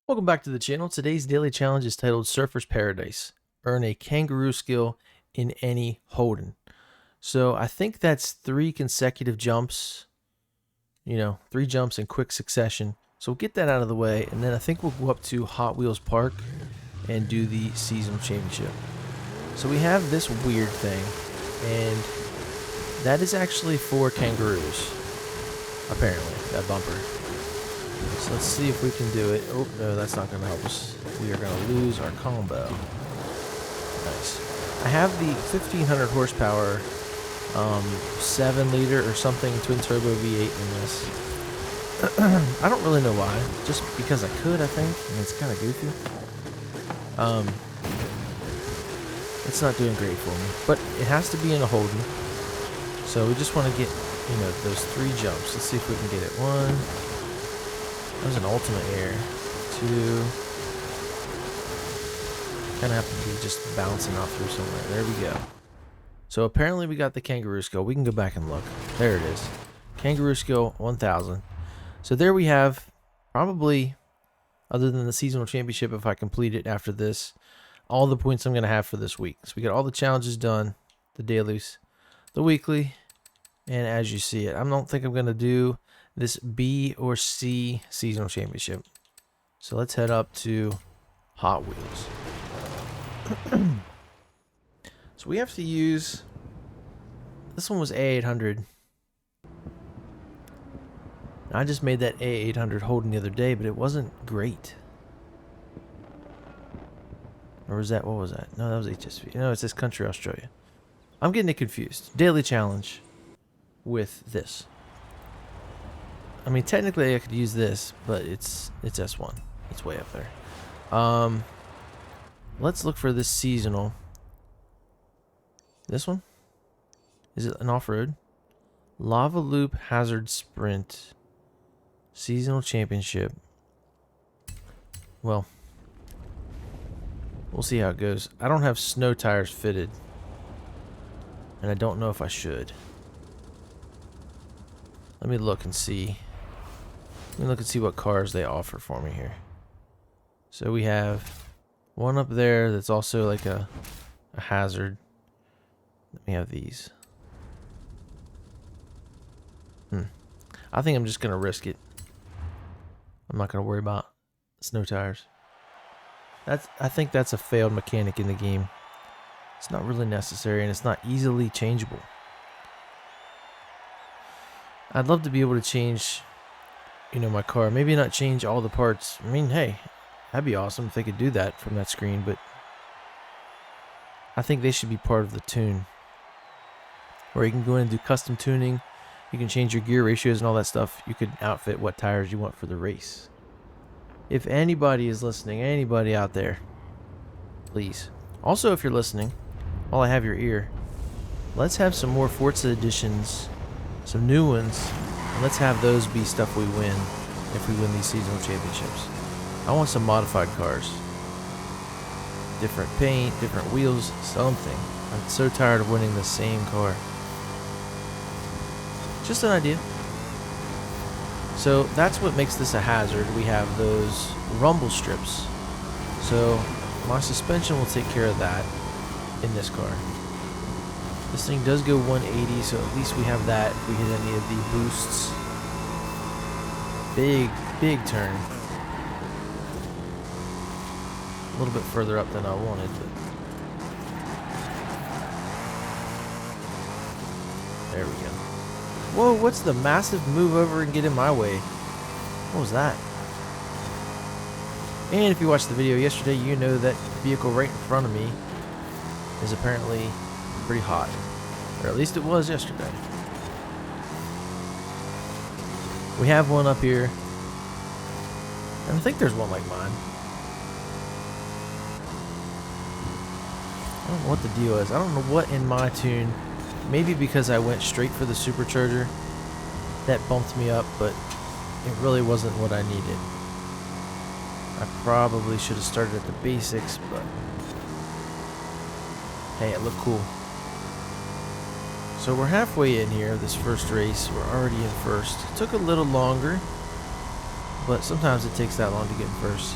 Welcome back to the channel. Today's daily challenge is titled Surfer's Paradise. Earn a Kangaroo Skill in any Holden. So I think that's 3 consecutive jumps, 3 jumps in quick succession. So we'll get that out of the way, and then I think we'll go up to Hot Wheels Park and do the seasonal championship. So we have this weird thing, and that is actually for kangaroos, apparently, that bumper. So let's see if we can do it. Oh, no, that's not going to help us. We are going to lose our combo. Nice. I have the 1500 horsepower 7 liter or something twin turbo V8 in this. I don't really know why. Just because I could, I think. And it's kind of goofy. It's not doing great for me. But it has to be in a Holden. So we just want to get, those 3 jumps. Let's see if we can get it. 1. That was an ultimate air. 2. Kind of have to be just bouncing off through somewhere. There we go. So apparently we got the Kangaroo Skill. We can go back and look. There it is. Kangaroo Skill 1000. So there we have, probably, other than the seasonal championship, if I complete it after this, all the points I'm going to have for this week. So we got all the challenges done, the dailies, the weekly, and as you see it, I don't think I'm going to do this B or C seasonal championship. So let's head up to Hot Wheels. So we have to use, this one was A800. I just made that A800 Holden the other day, but it wasn't great. Or was that, what was that? No, that was HSV. No, it says Country Australia. I'm getting it confused. Daily challenge with this. I mean, technically I could use this, but it's S1. It's way up there. Let's look for this seasonal. This one? Is it an off-road? Lava Loop Hazard Sprint. Seasonal Championship. Well, we'll see how it goes. I don't have snow tires fitted. And I don't know if I should. Let me look and see. Let me look and see what cars they offer for me here. So we have one up there that's also like a hazard. Let me have these. I think I'm just going to risk it. I'm not going to worry about snow tires. I think that's a failed mechanic in the game. It's not really necessary, and it's not easily changeable. I'd love to be able to change, my car. Maybe not change all the parts. I mean, hey, that'd be awesome if they could do that from that screen, but I think they should be part of the tune. Or you can go in and do custom tuning. You can change your gear ratios and all that stuff. You could outfit what tires you want for the race. If anybody is listening, anybody out there, please. Also, if you're listening, while I have your ear, let's have some more Forza editions, some new ones, and let's have those be stuff we win if we win these seasonal championships. I want some modified cars. Different paint, different wheels, something. I'm so tired of winning the same car. Just an idea. So that's what makes this a hazard. We have those rumble strips. So my suspension will take care of that in this car. This thing does go 180, so at least we have that if we hit any of the boosts. Big turn. A little bit further up than I wanted, but there we go. Whoa, what's the massive move over and get in my way? What was that? And if you watched the video yesterday, you know that vehicle right in front of me is apparently pretty hot. Or at least it was yesterday. We have one up here. And I think there's one like mine. I don't know what the deal is. I don't know what in my tune. Maybe because I went straight for the supercharger, that bumped me up, but it really wasn't what I needed. I probably should have started at the basics, but hey, it looked cool. So we're halfway in here, this first race. We're already in first. It took a little longer, but sometimes it takes that long to get in first.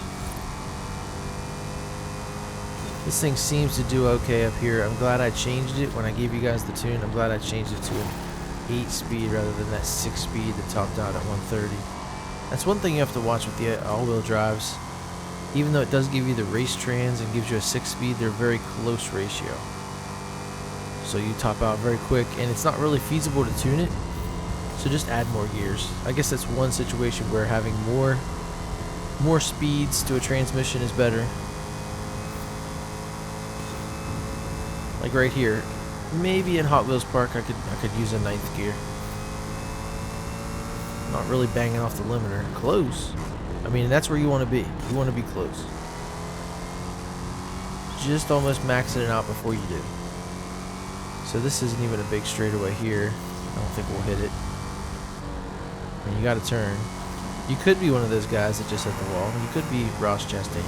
This thing seems to do okay up here. I'm glad I changed it when I gave you guys the tune. I'm glad I changed it to an 8-speed rather than that 6-speed that topped out at 130. That's one thing you have to watch with the all-wheel drives. Even though it does give you the race trans and gives you a 6-speed, they're very close ratio. So you top out very quick, and it's not really feasible to tune it. So just add more gears. I guess that's one situation where having more speeds to a transmission is better. Like right here, maybe in Hot Wheels Park I could use a 9th gear. Not really banging off the limiter. Close. I mean, that's where you want to be. You want to be close. Just almost maxing it out before you do. So this isn't even a big straightaway here. I don't think we'll hit it. And you got to turn. You could be one of those guys that just hit the wall. You could be Ross Chastain.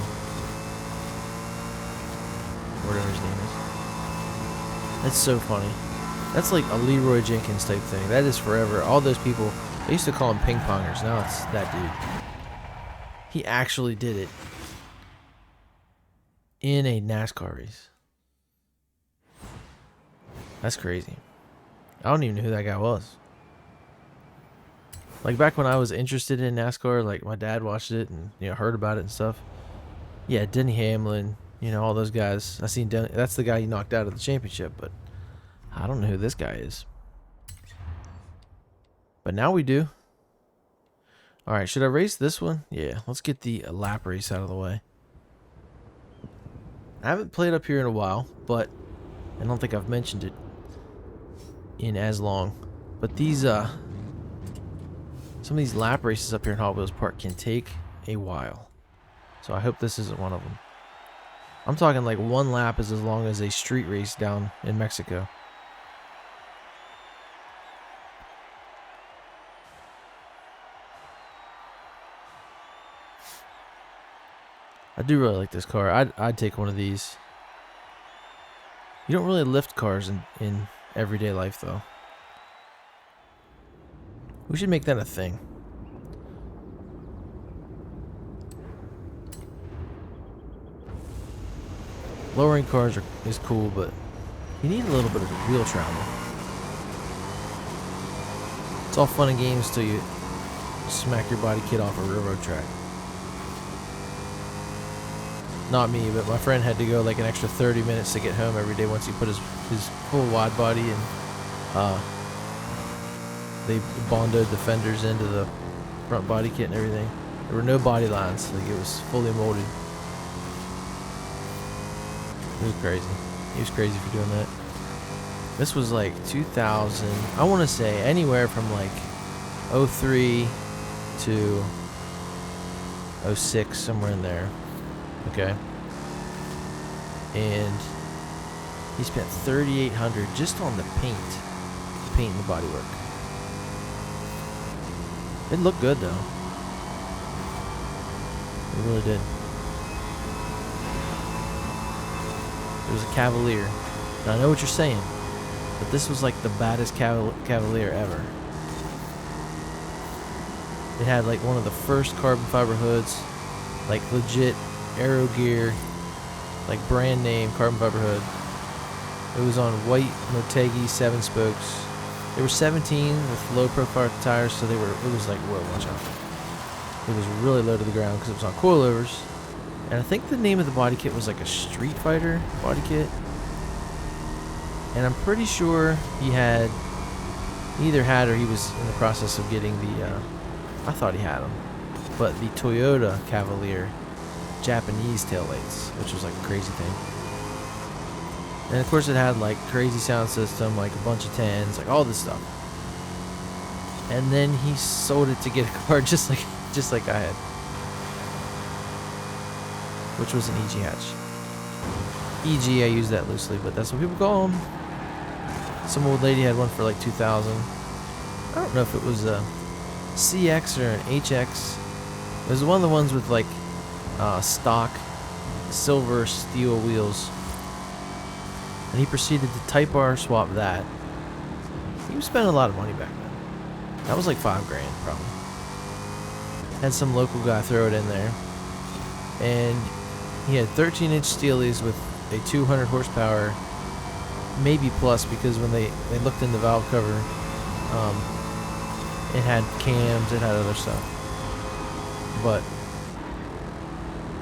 Whatever his name is. That's so funny. That's like a Leroy Jenkins type thing. That is forever. All those people, they used to call them ping pongers. Now it's that dude. He actually did it in a NASCAR race. That's crazy. I don't even know who that guy was. Like back when I was interested in NASCAR, like my dad watched it and heard about it and stuff. Yeah, Denny Hamlin, all those guys. I seen Denny, that's the guy he knocked out of the championship, but I don't know who this guy is. But now we do. All right, should I race this one? Yeah, let's get the lap race out of the way. I haven't played up here in a while, but I don't think I've mentioned it in as long. But these, some of these lap races up here in Hot Wheels Park can take a while. So I hope this isn't one of them. I'm talking like one lap is as long as a street race down in Mexico. I do really like this car. I'd take one of these. You don't really lift cars in everyday life, though. We should make that a thing. Lowering cars is cool, but you need a little bit of wheel travel. It's all fun and games till you smack your body kit off a railroad track. Not me, but my friend had to go like an extra 30 minutes to get home every day once he put his full wide body and they bondoed the fenders into the front body kit and everything. There were no body lines, like it was fully molded. It was crazy. He was crazy for doing that. This was like 2000, I want to say anywhere from like 03 to 06, somewhere in there. Okay. And he spent $3,800 just on the paint and the bodywork. It looked good though. It really did. It was a Cavalier. Now I know what you're saying, but this was like the baddest Cavalier ever. It had like one of the first carbon fiber hoods, like legit aero gear, like brand name carbon fiber hood. It was on white Motegi 7 spokes. They were 17 with low profile tires, so it was like, whoa, watch out. It was really low to the ground because it was on coilovers. And I think the name of the body kit was like a Street Fighter body kit. And I'm pretty sure he either had or he was in the process of getting the, I thought he had them, but the Toyota Cavalier Japanese taillights, which was like a crazy thing. And of course it had like crazy sound system, like a bunch of 10s, like all this stuff. And then he sold it to get a car just like I had, which was an EG hatch. EG, I use that loosely, but that's what people call them. Some old lady had one for like 2,000. I don't know if it was a CX or an HX. It was one of the ones with like stock silver steel wheels. And he proceeded to Type R swap that. He was spending a lot of money back then. That was like $5,000 probably. Had some local guy throw it in there. And he had 13-inch steelies with a 200 horsepower, maybe plus, because when they looked in the valve cover, it had cams, it had other stuff. But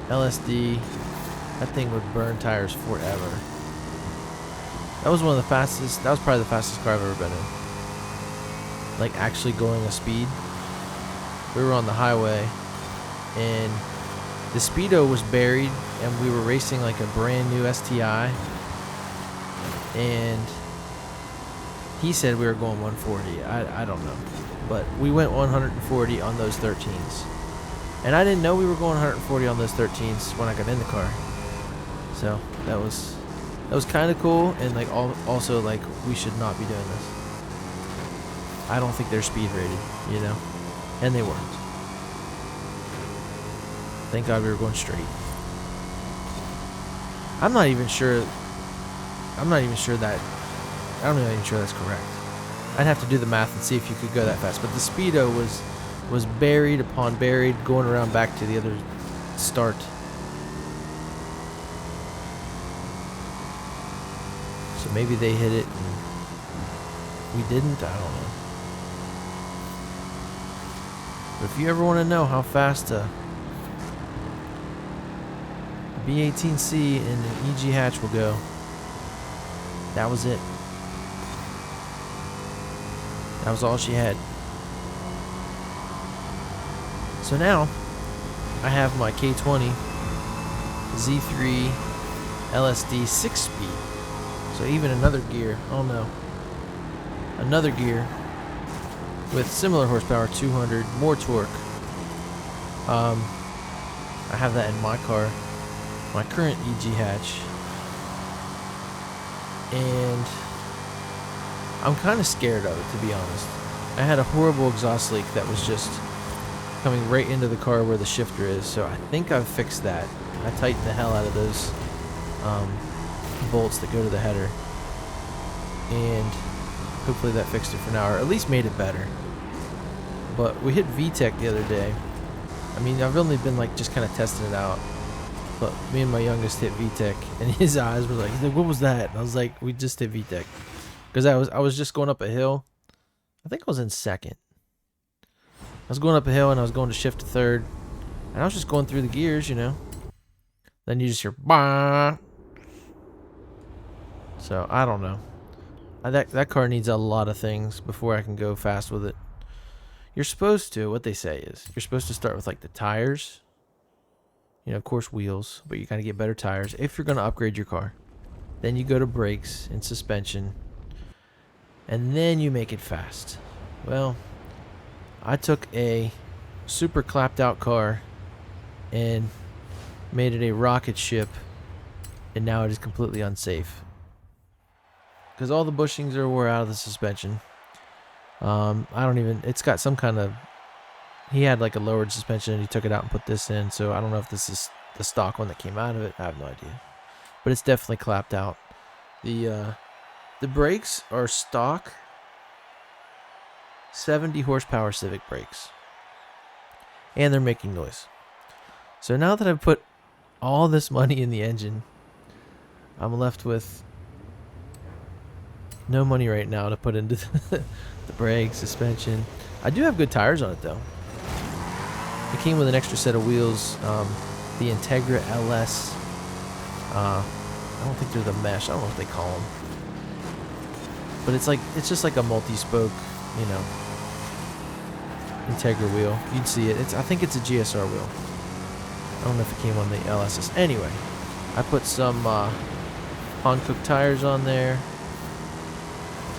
LSD, that thing would burn tires forever. That was one of the fastest, that was probably the fastest car I've ever been in. Like actually going a speed. We were on the highway and the speedo was buried and we were racing like a brand new STI. And he said we were going 140. I don't know. But we went 140 on those 13s. And I didn't know we were going 140 on those 13s when I got in the car. So that was kind of cool, and like also like we should not be doing this. I don't think they're speed rated, you know, and they weren't. Thank God we were going straight. I'm not even sure that I'm not even sure that's correct. I'd have to do the math and see if you could go that fast. But the speedo was buried upon buried, going around back to the other start. So maybe they hit it and we didn't. I don't know. But if you ever want to know how fast a B18C and an EG hatch will go, that was it. That was all she had. So now I have my K20 Z3 LSD 6-speed. So even another gear, oh no, another gear with similar horsepower, 200, more torque. I have that in my car, my current EG hatch, and I'm kind of scared of it, to be honest. I had a horrible exhaust leak that was just coming right into the car where the shifter is, so I think I've fixed that. I tightened the hell out of those bolts that go to the header, and hopefully that fixed it for now, or at least made it better. But we hit VTEC the other day. I mean, I've only been like just kind of testing it out, but me and my youngest hit VTEC, and his eyes were like, he's like, what was that? And I was like, we just hit VTEC. Because I was just going up a hill. I think I was in second. I was going up a hill and I was going to shift to third. And I was just going through the gears, you know. Then you just hear bah. So I don't know. That car needs a lot of things before I can go fast with it. You're supposed to, what they say is, you're supposed to start with like the tires. You know, of course wheels, but you gotta get better tires if you're gonna upgrade your car. Then you go to brakes and suspension. And then you make it fast. Well, I took a super clapped out car and made it a rocket ship, and now it is completely unsafe because all the bushings are wore out of the suspension. I don't even, it's got some kind of, he had like a lowered suspension and he took it out and put this in, so I don't know if this is the stock one that came out of it. I have no idea, but it's definitely clapped out. The brakes are stock 70 horsepower Civic brakes. And they're making noise. So now that I've put all this money in the engine, I'm left with no money right now to put into the brakes, suspension. I do have good tires on it though. It came with an extra set of wheels, the Integra LS. I don't think they're the mesh. I don't know what they call them. But it's just like a multi-spoke, you know, Integra wheel. You'd see it. I think it's a GSR wheel. I don't know if it came on the LSS. Anyway, I put some Hankook tires on there.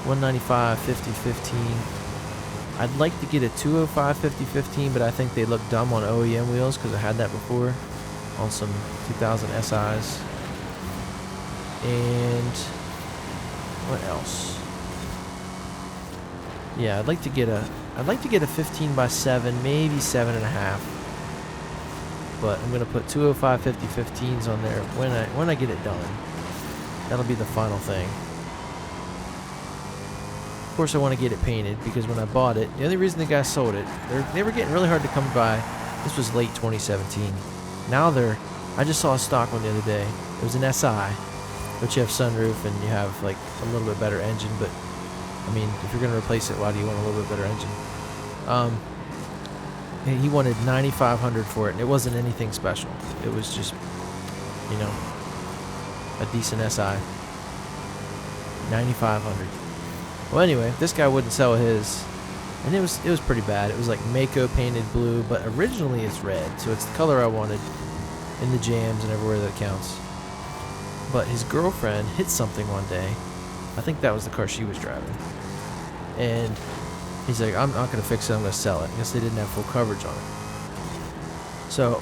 195 50 15. I'd like to get a 205 50 15, but I think they look dumb on OEM wheels because I had that before on some 2000 SIs. And what else? Yeah, I'd like to get a 15 by 7, maybe 7.5. But I'm gonna put 205 50 15s on there when I get it done. That'll be the final thing. Of course, I want to get it painted because when I bought it, the only reason the guy sold it, they were getting really hard to come by. This was late 2017. Now I just saw a stock one the other day. It was an SI, but you have sunroof and you have like a little bit better engine. But I mean, if you're gonna replace it, why do you want a little bit better engine? He wanted $9,500 for it, and it wasn't anything special. It was just, you know, a decent SI. $9,500. Well, anyway, this guy wouldn't sell his, and it was pretty bad. It was like Mako painted blue, but originally it's red, so it's the color I wanted in the jams and everywhere that counts. But his girlfriend hit something one day. I think that was the car she was driving, and he's like, I'm not gonna fix it. I'm gonna sell it. I guess they didn't have full coverage on it. So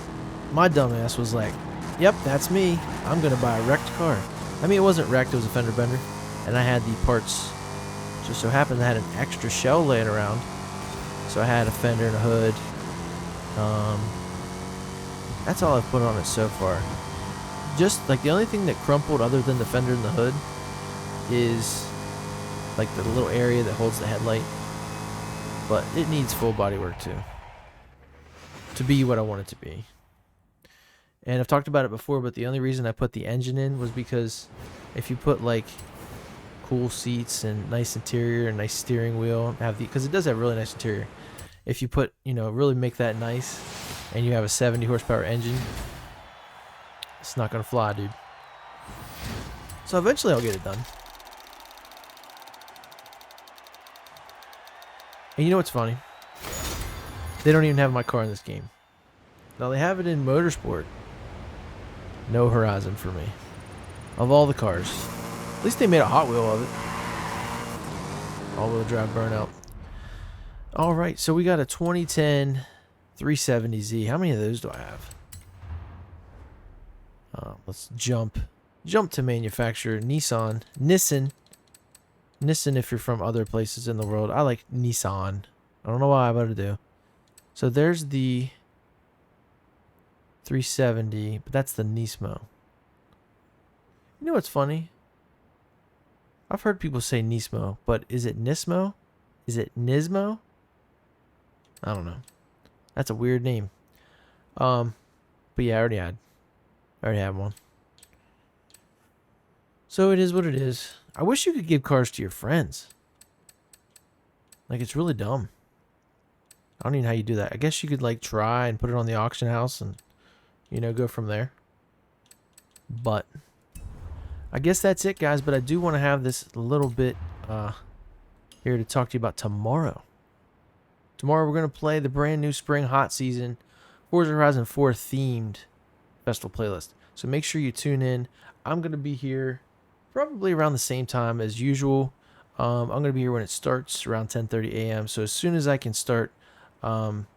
my dumbass was like, "Yep, that's me. I'm gonna buy a wrecked car." I mean, it wasn't wrecked. It was a fender bender, and I had the parts. Just so happened I had an extra shell laying around, so I had a fender and a hood. That's all I've put on it so far. Just like the only thing that crumpled other than the fender and the hood is like the little area that holds the headlight, but it needs full body work too to be what I want it to be. And I've talked about it before, but the only reason I put the engine in was because if you put like cool seats and nice interior and nice steering wheel, because it does have really nice interior. If you put, really make that nice, and you have a 70 horsepower engine, it's not gonna fly, dude. So eventually I'll get it done. And you know what's funny? They don't even have my car in this game. Now they have it in Motorsport. No Horizon for me. Of all the cars. At least they made a Hot Wheel of it. All-wheel drive burnout. Alright, so we got a 2010 370Z. How many of those do I have? Let's jump to manufacturer. Nissan if you're from other places in the world. I like Nissan. I don't know why, but I do. So there's the 370, but that's the Nismo. You know what's funny? I've heard people say Nismo, but is it Nismo? Is it Nismo? I don't know. That's a weird name. But yeah, I already have one. So it is what it is. I wish you could give cars to your friends. Like, it's really dumb. I don't even know how you do that. I guess you could like try and put it on the auction house and, go from there. But I guess that's it, guys. But I do want to have this little bit here to talk to you about tomorrow. Tomorrow we're going to play the brand new Spring Hot Season Forza Horizon 4 themed festival playlist. So make sure you tune in. I'm going to be here probably around the same time as usual. I'm going to be here when it starts around 10:30 a.m. So as soon as I can start putting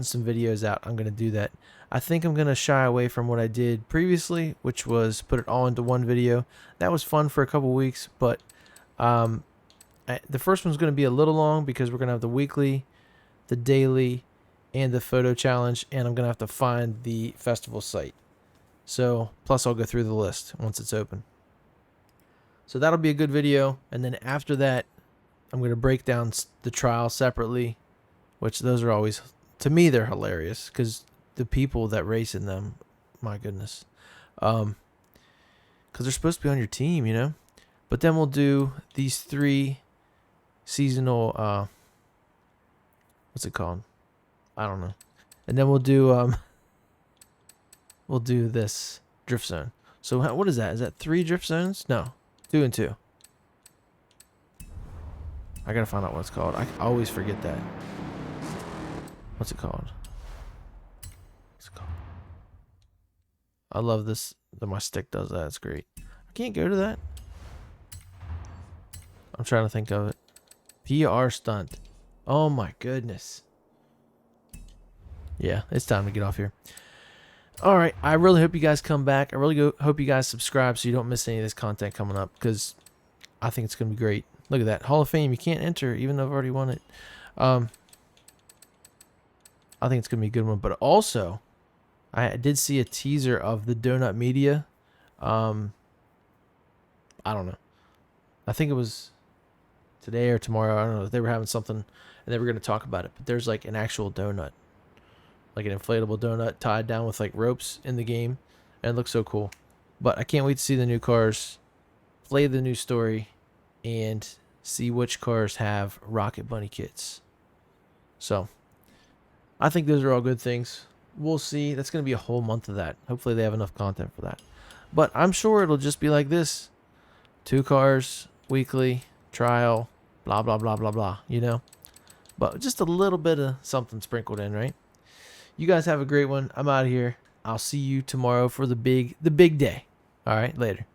some videos out, I'm going to do that. I think I'm going to shy away from what I did previously, which was put it all into one video. That was fun for a couple weeks, but the first one's going to be a little long because we're going to have the weekly, the daily, and the photo challenge, and I'm going to have to find the festival site. So, plus I'll go through the list once it's open. So that'll be a good video, and then after that, I'm going to break down the trial separately, which those are always, to me, they're hilarious, because the people that race in them, my goodness. Because they're supposed to be on your team, But then we'll do these 3 seasonal, what's it called? I don't know. And then we'll do this drift zone. So what is that? Is that 3 drift zones? No, 2 and 2. I gotta find out what it's called. I always forget that. What's it called? What's it called? I love this that my stick does that. It's great. I can't go to that. I'm trying to think of it. PR stunt. Oh my goodness. Yeah, it's time to get off here. All right, I really hope you guys come back. I really hope you guys subscribe so you don't miss any of this content coming up, because I think it's going to be great. Look at that. Hall of Fame, you can't enter even though I've already won it. I think it's going to be a good one. But also, I did see a teaser of the Donut Media. I don't know. I think it was today or tomorrow. I don't know. They were having something and they were going to talk about it. But there's like an actual donut. Like an inflatable donut tied down with like ropes in the game. And it looks so cool. But I can't wait to see the new cars. play the new story, and see which cars have Rocket Bunny kits. So I think those are all good things. We'll see. That's going to be a whole month of that. Hopefully they have enough content for that. But I'm sure it'll just be like this. 2 cars, weekly, trial, blah, blah, blah, blah, blah, you know? But just a little bit of something sprinkled in, right? You guys have a great one. I'm out of here. I'll see you tomorrow for the big day. All right, later.